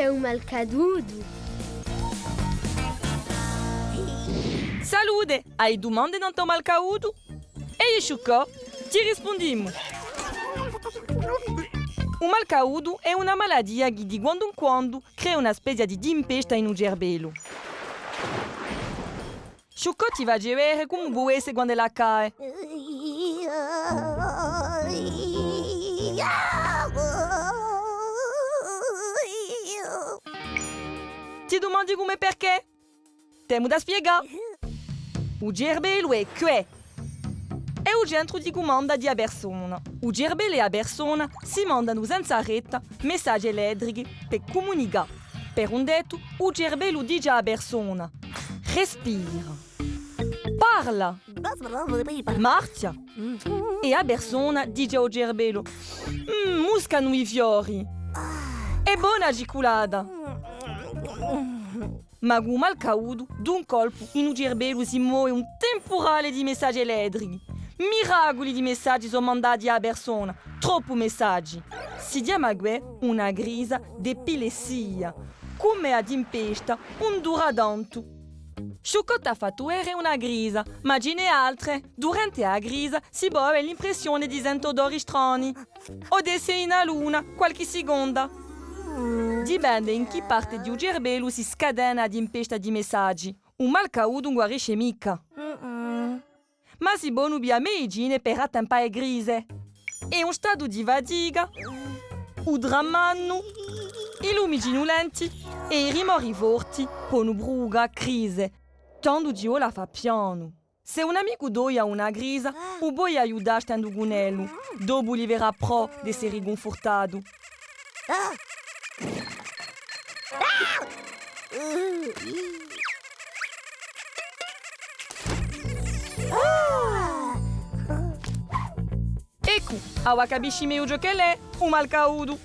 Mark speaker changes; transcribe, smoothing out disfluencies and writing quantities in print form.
Speaker 1: é um malcadudo.
Speaker 2: Salute! Hai domande no teu malcaudo? E Chucó, ti rispondimmo. O malcaudo è una malattia che di quando in quando crea una specie di tempesta in un cervello. Chucó ti va a vedere come può essere quando la cae. Ti domandi come e perché? Temo da spiegare. O cervello è che è il centro di comanda di persona. O cervello e la persona si mandano senza retta messaggi elettrici per comunicare. Per un detto, o cervello dice alla persona: respira, parla, marcia. E la persona dice al cervello: muscano i fiori. È buona la cicolata. Ma con malcaudo, d'un colpo, in un cervello si muove un temporale di messaggi elettrici. Miracoli di messaggi sono mandati alla persona. Troppo messaggi. Si chiama una crisi d'epilessia. Come la tempesta, un dura tanto. Cioccotta ha fatto era una crisi, ma ce n'è altre. Durante la crisi si può avere l'impressione di sentire odori strani. O di essere in luna qualche seconda. Dipende in che parte di un cervello si scatena la tempesta di messaggi. Un malcaudo non guarisce mica. Ma si può ubire medicine per attempare crisi. È un stato di fatica, o drammanno, i lumigini lenti e i rimori forti con bruga crisi. Tanto di la fa piano. Se un amico doia una crisi, o puoi aiutare stando con lui. Dopo gli verrà pro di essere riconfortato. Ecco, ora capisci meglio che è un malcaudo.